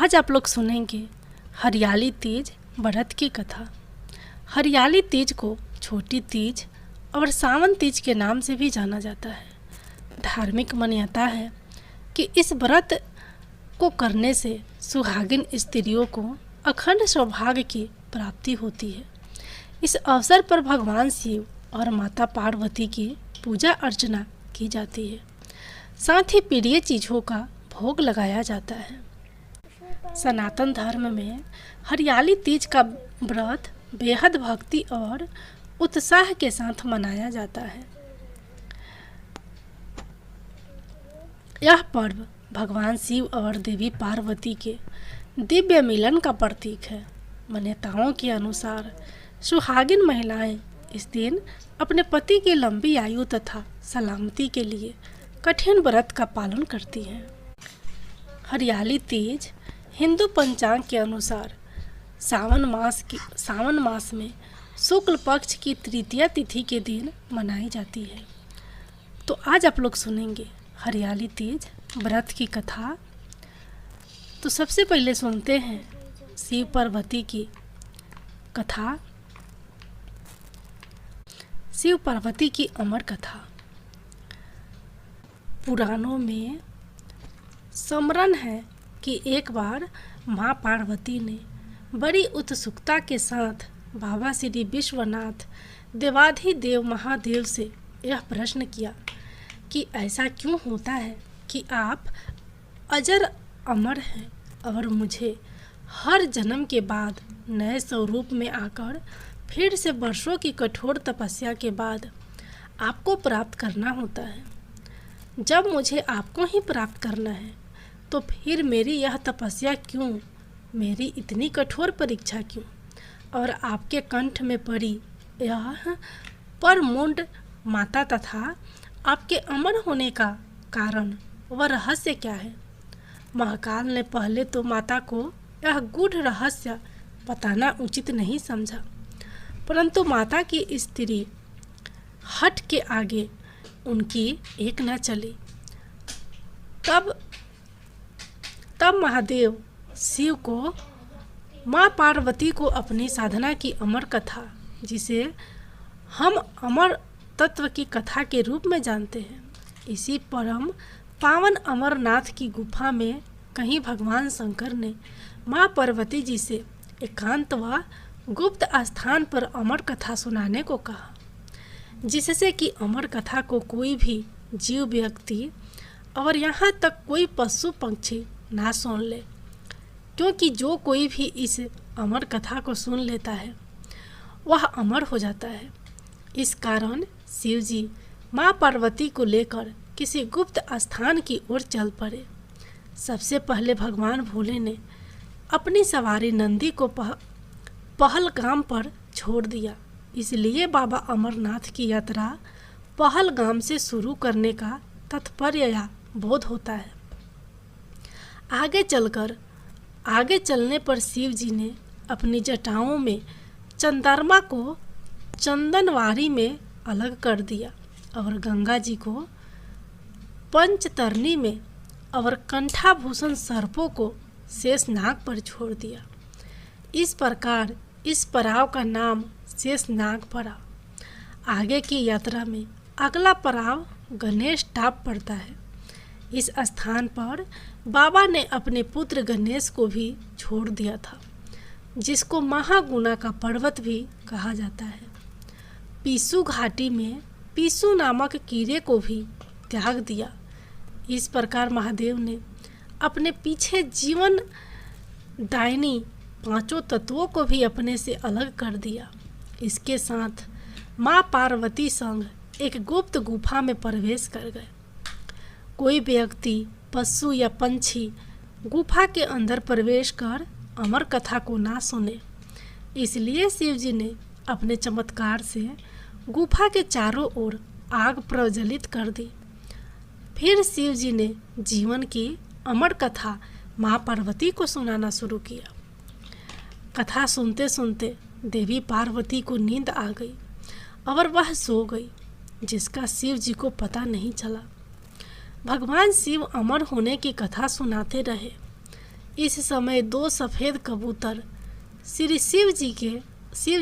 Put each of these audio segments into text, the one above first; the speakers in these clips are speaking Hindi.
आज आप लोग सुनेंगे हरियाली तीज व्रत की कथा। हरियाली तीज को छोटी तीज और सावन तीज के नाम से भी जाना जाता है। धार्मिक मान्यता है कि इस व्रत को करने से सुहागिन स्त्रियों को अखंड सौभाग्य की प्राप्ति होती है। इस अवसर पर भगवान शिव और माता पार्वती की पूजा अर्चना की जाती है। साथ ही प्रिय चीज़ों का भोग लगाया जाता है। सनातन धर्म में हरियाली तीज का व्रत बेहद भक्ति और उत्साह के साथ मनाया जाता है। यह पर्व भगवान शिव और देवी पार्वती के दिव्य मिलन का प्रतीक है। मान्यताओं के अनुसार सुहागिन महिलाएं इस दिन अपने पति की लंबी आयु तथा सलामती के लिए कठिन व्रत का पालन करती हैं। हरियाली तीज हिंदू पंचांग के अनुसार सावन मास में शुक्ल पक्ष की तृतीया तिथि के दिन मनाई जाती है। तो आज आप लोग सुनेंगे हरियाली तीज व्रत की कथा। तो सबसे पहले सुनते हैं शिव पार्वती की कथा। शिव पार्वती की अमर कथा। पुराणों में स्मरण है कि एक बार माँ पार्वती ने बड़ी उत्सुकता के साथ बाबा श्री विश्वनाथ देवाधिदेव महादेव से यह प्रश्न किया कि ऐसा क्यों होता है कि आप अजर अमर हैं और मुझे हर जन्म के बाद नए स्वरूप में आकर फिर से वर्षों की कठोर तपस्या के बाद आपको प्राप्त करना होता है। जब मुझे आपको ही प्राप्त करना है तो फिर मेरी यह तपस्या क्यों, मेरी इतनी कठोर परीक्षा क्यों, और आपके कंठ में पड़ी यह परमुंड माता तथा आपके अमर होने का कारण वह रहस्य क्या है? महाकाल ने पहले तो माता को यह गूढ़ रहस्य बताना उचित नहीं समझा, परंतु माता की स्त्री हट के आगे उनकी एक न चली। तब महादेव शिव को माँ पार्वती को अपनी साधना की अमर कथा, जिसे हम अमर तत्व की कथा के रूप में जानते हैं, इसी परम पावन अमरनाथ की गुफा में कहीं भगवान शंकर ने माँ पार्वती जी से एकांत व गुप्त स्थान पर अमर कथा सुनाने को कहा, जिससे कि अमर कथा को कोई भी जीव व्यक्ति और यहाँ तक कोई पशु पंछी ना सुन ले, क्योंकि जो कोई भी इस अमर कथा को सुन लेता है वह अमर हो जाता है। इस कारण शिव जी माँ पार्वती को लेकर किसी गुप्त स्थान की ओर चल पड़े। सबसे पहले भगवान भोले ने अपनी सवारी नंदी को पहलगाम पर छोड़ दिया। इसलिए बाबा अमरनाथ की यात्रा पहलगाम से शुरू करने का तात्पर्य या बोध होता है। आगे चलने पर शिव जी ने अपनी जटाओं में चंद्रमा को चंदनवारी में अलग कर दिया और गंगा जी को पंचतरणी में और कंठाभूषण सर्पों को शेषनाग पर छोड़ दिया। इस प्रकार इस पड़ाव का नाम शेषनाग पड़ा। आगे की यात्रा में अगला पड़ाव गणेश टाप पड़ता है। इस स्थान पर बाबा ने अपने पुत्र गणेश को भी छोड़ दिया था, जिसको महागुना का पर्वत भी कहा जाता है। पीसू घाटी में पीसू नामक कीड़े को भी त्याग दिया। इस प्रकार महादेव ने अपने पीछे जीवन दायिनी पांचों तत्वों को भी अपने से अलग कर दिया। इसके साथ माँ पार्वती संग एक गुप्त गुफा में प्रवेश कर गए। कोई व्यक्ति, पशु या पंछी गुफा के अंदर प्रवेश कर अमर कथा को ना सुने, इसलिए शिव जी ने अपने चमत्कार से गुफा के चारों ओर आग प्रज्वलित कर दी। फिर शिव जी ने जीवन की अमर कथा माँ पार्वती को सुनाना शुरू किया। कथा सुनते सुनते देवी पार्वती को नींद आ गई और वह सो गई, जिसका शिव जी को पता नहीं चला। भगवान शिव अमर होने की कथा सुनाते रहे। इस समय दो सफ़ेद कबूतर श्री शिव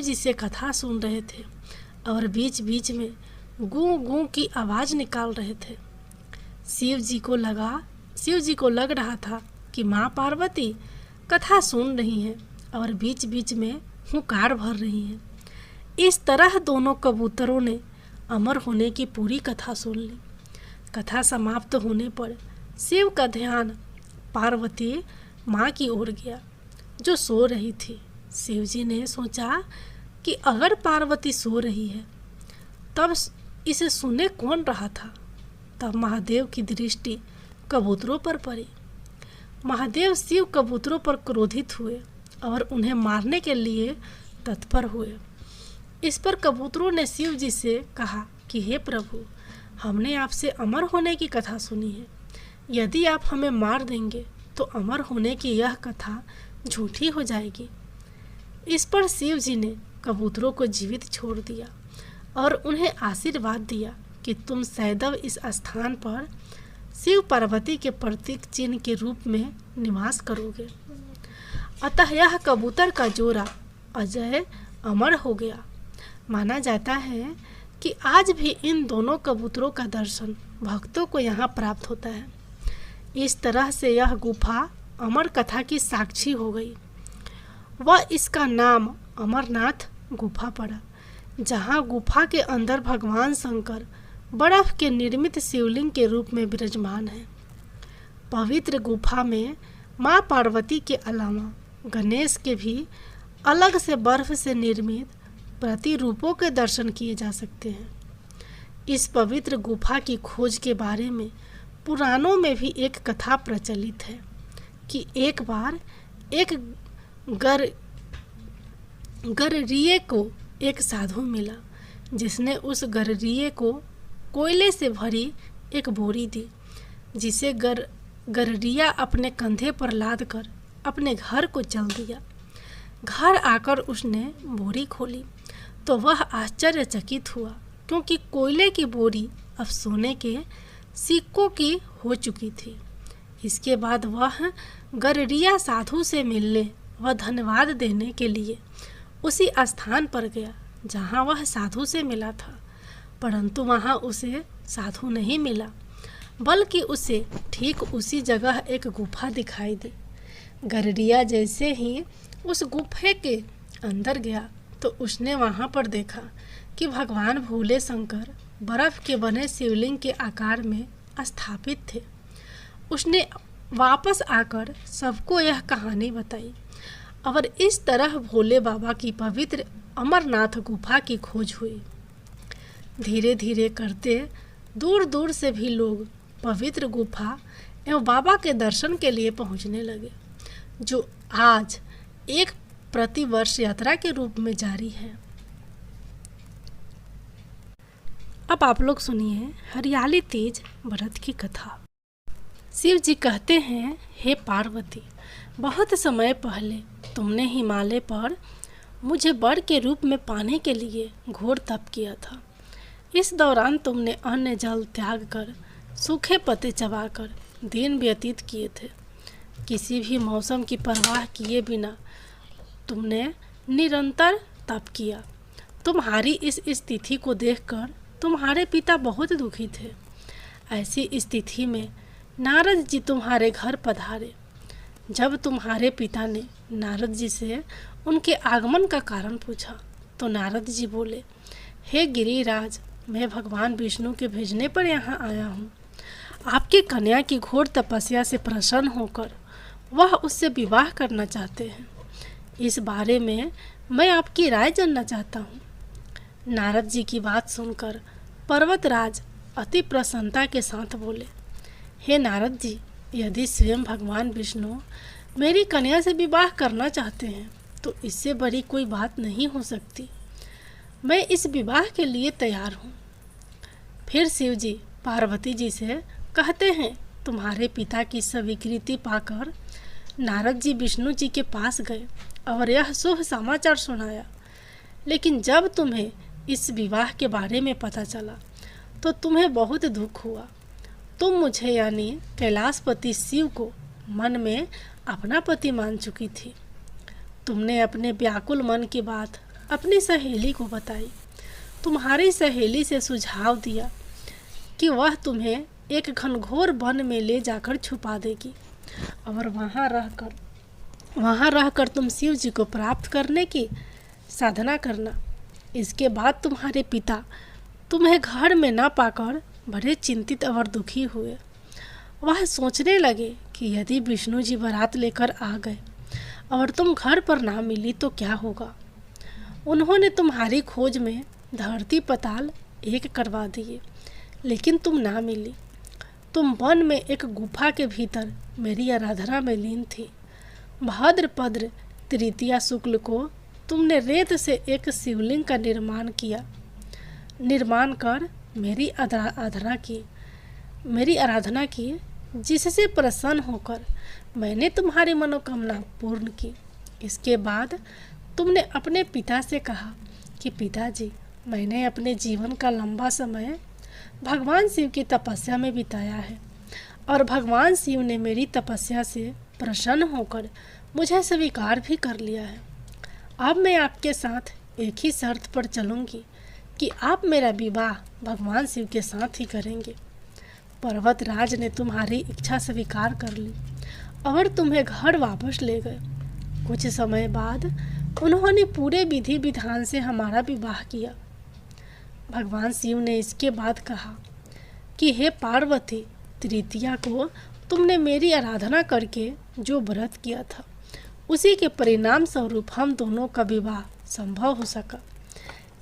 जी से कथा सुन रहे थे और बीच बीच में गूं गूं की आवाज़ निकाल रहे थे। शिव जी को लग रहा था कि माँ पार्वती कथा सुन रही हैं और बीच बीच में हुंकार भर रही हैं। इस तरह दोनों कबूतरों ने अमर होने की पूरी कथा सुन ली। कथा समाप्त होने पर शिव का ध्यान पार्वती माँ की ओर गया जो सो रही थी। शिव जी ने सोचा कि अगर पार्वती सो रही है तब इसे सुने कौन रहा था। तब महादेव की दृष्टि कबूतरों पर पड़ी। महादेव शिव कबूतरों पर क्रोधित हुए और उन्हें मारने के लिए तत्पर हुए। इस पर कबूतरों ने शिव जी से कहा कि हे प्रभु, हमने आपसे अमर होने की कथा सुनी है। यदि आप हमें मार देंगे तो अमर होने की यह कथा झूठी हो जाएगी। इस पर शिव जी ने कबूतरों को जीवित छोड़ दिया और उन्हें आशीर्वाद दिया कि तुम सदैव इस स्थान पर शिव पार्वती के प्रतीक चिन्ह के रूप में निवास करोगे। अतः यह कबूतर का जोड़ा अजय अमर हो गया। माना जाता है कि आज भी इन दोनों कबूतरों का दर्शन भक्तों को यहाँ प्राप्त होता है। इस तरह से यह गुफा अमर कथा की साक्षी हो गई व इसका नाम अमरनाथ गुफा पड़ा, जहाँ गुफा के अंदर भगवान शंकर बर्फ के निर्मित शिवलिंग के रूप में विराजमान है। पवित्र गुफा में माँ पार्वती के अलावा गणेश के भी अलग से बर्फ से निर्मित प्रतिरूपों के दर्शन किए जा सकते हैं। इस पवित्र गुफा की खोज के बारे में पुराणों में भी एक कथा प्रचलित है कि एक बार एक गर्रिये को एक साधु मिला जिसने उस गर्रिये को कोयले से भरी एक बोरी दी, जिसे गर्रिया अपने कंधे पर लादकर अपने घर को चल दिया। घर आकर उसने बोरी खोली तो वह आश्चर्यचकित हुआ, क्योंकि कोयले की बोरी अब सोने के सिक्कों की हो चुकी थी। इसके बाद वह गर्रिया साधु से मिलने व धन्यवाद देने के लिए उसी स्थान पर गया जहाँ वह साधु से मिला था, परंतु वहाँ उसे साधु नहीं मिला, बल्कि उसे ठीक उसी जगह एक गुफा दिखाई दी। गर्रिया जैसे ही उस गुफे के अंदर गया तो उसने वहाँ पर देखा कि भगवान भोले शंकर बर्फ के बने शिवलिंग के आकार में स्थापित थे। उसने वापस आकर सबको यह कहानी बताई और इस तरह भोले बाबा की पवित्र अमरनाथ गुफा की खोज हुई। धीरे धीरे करते दूर दूर से भी लोग पवित्र गुफा एवं बाबा के दर्शन के लिए पहुंचने लगे, जो आज एक प्रतिवर्ष यात्रा के रूप में जारी है। अब आप लोग सुनिए हरियाली तेज व्रत की कथा। शिव जी कहते हैं, हे पार्वती, बहुत समय पहले तुमने हिमालय पर मुझे वर के रूप में पाने के लिए घोर तप किया था। इस दौरान तुमने अन्न जल त्याग कर सूखे पत्ते चबाकर दिन व्यतीत किए थे। किसी भी मौसम की परवाह किए बिना तुमने निरंतर तप किया। तुम्हारी इस स्थिति को देखकर तुम्हारे पिता बहुत दुखी थे। ऐसी स्थिति में नारद जी तुम्हारे घर पधारे। जब तुम्हारे पिता ने नारद जी से उनके आगमन का कारण पूछा तो नारद जी बोले, हे गिरिराज, मैं भगवान विष्णु के भेजने पर यहाँ आया हूँ। आपकी कन्या की घोर तपस्या से प्रसन्न होकर वह उससे विवाह करना चाहते हैं। इस बारे में मैं आपकी राय जानना चाहता हूँ। नारद जी की बात सुनकर पर्वतराज अति प्रसन्नता के साथ बोले, हे नारद जी, यदि स्वयं भगवान विष्णु मेरी कन्या से विवाह करना चाहते हैं तो इससे बड़ी कोई बात नहीं हो सकती। मैं इस विवाह के लिए तैयार हूँ। फिर शिव जी पार्वती जी से कहते हैं, तुम्हारे पिता की स्वीकृति पाकर नारद जी विष्णु जी के पास गए और यह शुभ समाचार सुनाया। लेकिन जब तुम्हें इस विवाह के बारे में पता चला तो तुम्हें बहुत दुख हुआ। तुम मुझे यानी कैलाशपति शिव को मन में अपना पति मान चुकी थी। तुमने अपने व्याकुल मन की बात अपनी सहेली को बताई। तुम्हारी सहेली से सुझाव दिया कि वह तुम्हें एक घनघोर वन में ले जाकर छुपा देगी और वहाँ रहकर तुम शिव जी को प्राप्त करने की साधना करना। इसके बाद तुम्हारे पिता तुम्हें घर में न पाकर बड़े चिंतित और दुखी हुए। वह सोचने लगे कि यदि विष्णु जी बारात लेकर आ गए और तुम घर पर ना मिली तो क्या होगा। उन्होंने तुम्हारी खोज में धरती पताल एक करवा दिए, लेकिन तुम ना मिली। तुम वन में एक गुफा के भीतर मेरी आराधना में लीन थी। भाद्रपद तृतीया शुक्ल को तुमने रेत से एक शिवलिंग का निर्माण कर मेरी आराधना की, जिससे प्रसन्न होकर मैंने तुम्हारी मनोकामना पूर्ण की। इसके बाद तुमने अपने पिता से कहा कि पिताजी, मैंने अपने जीवन का लंबा समय भगवान शिव की तपस्या में बिताया है और भगवान शिव ने मेरी तपस्या से प्रसन्न होकर मुझे स्वीकार भी कर लिया है। अब मैं आपके साथ एक ही शर्त पर चलूँगी कि आप मेरा विवाह भगवान शिव के साथ ही करेंगे। पर्वतराज ने तुम्हारी इच्छा स्वीकार कर ली और तुम्हें घर वापस ले गए। कुछ समय बाद उन्होंने पूरे विधि विधान से हमारा विवाह किया। भगवान शिव ने इसके बाद कहा कि हे पार्वती, तृतीया को तुमने मेरी आराधना करके जो व्रत किया था, उसी के परिणाम स्वरूप हम दोनों का विवाह संभव हो सका।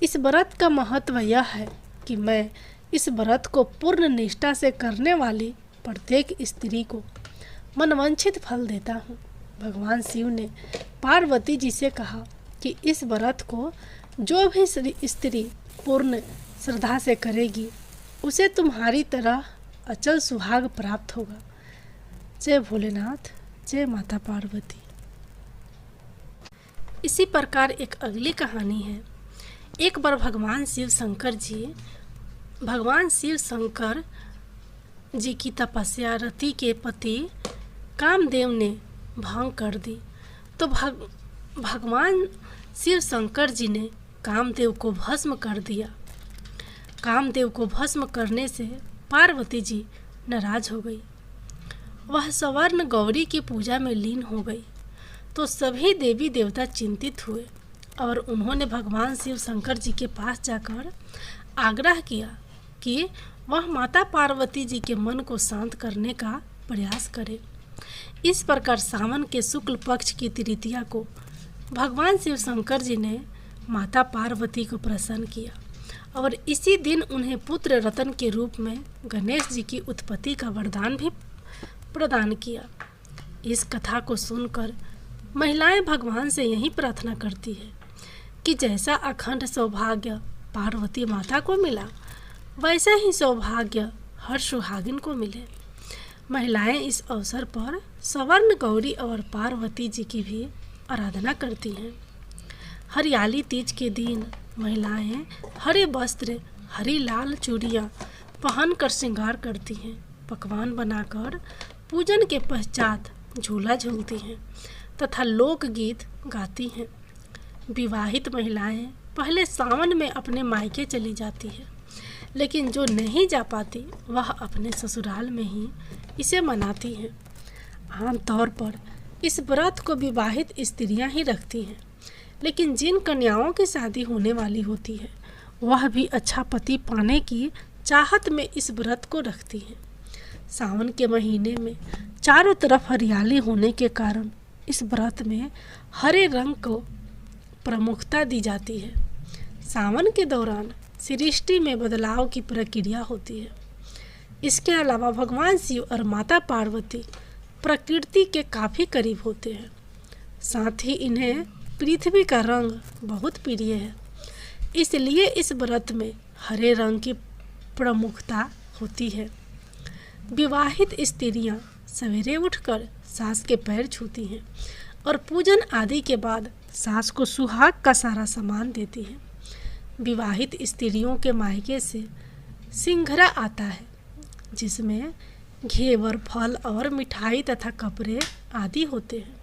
इस व्रत का महत्व यह है कि मैं इस व्रत को पूर्ण निष्ठा से करने वाली प्रत्येक स्त्री को मनवांछित फल देता हूँ। भगवान शिव ने पार्वती जी से कहा कि इस व्रत को जो भी स्त्री पूर्ण श्रद्धा से करेगी, उसे तुम्हारी तरह अचल सुहाग प्राप्त होगा। जय भोलेनाथ, जय माता पार्वती। इसी प्रकार एक अगली कहानी है। एक बार भगवान शिव शंकर जी की तपस्या रति के पति कामदेव ने भंग कर दी, तो भगवान शिव शंकर जी ने कामदेव को भस्म कर दिया। कामदेव को भस्म करने से पार्वती जी नाराज हो गई। वह स्वर्ण गौरी की पूजा में लीन हो गई। तो सभी देवी देवता चिंतित हुए और उन्होंने भगवान शिव शंकर जी के पास जाकर आग्रह किया कि वह माता पार्वती जी के मन को शांत करने का प्रयास करें। इस प्रकार सावन के शुक्ल पक्ष की तृतीया को भगवान शिव शंकर जी ने माता पार्वती को प्रसन्न किया और इसी दिन उन्हें पुत्र रतन के रूप में गणेश जी की उत्पत्ति का वरदान भी प्रदान किया। इस कथा को सुनकर महिलाएं भगवान से यही प्रार्थना करती है कि जैसा अखंड सौभाग्य पार्वती माता को मिला, वैसा ही सौभाग्य हर सुहागिन को मिले। महिलाएं इस अवसर पर स्वर्ण गौरी और पार्वती जी की भी आराधना करती हैं। हरियाली तीज के दिन महिलाएं हरे वस्त्र, हरी लाल चूड़ियाँ पहनकर श्रृंगार करती हैं। पकवान बनाकर पूजन के पश्चात झूला झूलती हैं तथा लोकगीत गाती हैं। विवाहित महिलाएं पहले सावन में अपने मायके चली जाती है, लेकिन जो नहीं जा पाती वह अपने ससुराल में ही इसे मनाती हैं। आमतौर पर इस व्रत को विवाहित स्त्रियां ही रखती हैं, लेकिन जिन कन्याओं की शादी होने वाली होती है वह भी अच्छा पति पाने की चाहत में इस व्रत को रखती हैं। सावन के महीने में चारों तरफ हरियाली होने के कारण इस व्रत में हरे रंग को प्रमुखता दी जाती है। सावन के दौरान सृष्टि में बदलाव की प्रक्रिया होती है। इसके अलावा भगवान शिव और माता पार्वती प्रकृति के काफ़ी करीब होते हैं। साथ ही इन्हें पृथ्वी का रंग बहुत प्रिय है, इसलिए इस व्रत में हरे रंग की प्रमुखता होती है। विवाहित स्त्रियां सवेरे उठकर सास के पैर छूती हैं और पूजन आदि के बाद सास को सुहाग का सारा सामान देती हैं। विवाहित स्त्रियों के मायके से सिंघरा आता है, जिसमें घेवर, फल और मिठाई तथा कपड़े आदि होते हैं।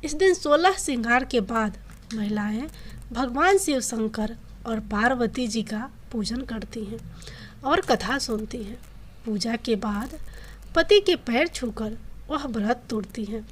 इस दिन 16 श्रृंगार के बाद महिलाएं भगवान शिव शंकर और पार्वती जी का पूजन करती हैं और कथा सुनती हैं। पूजा के बाद पति के पैर छूकर वह व्रत तोड़ती हैं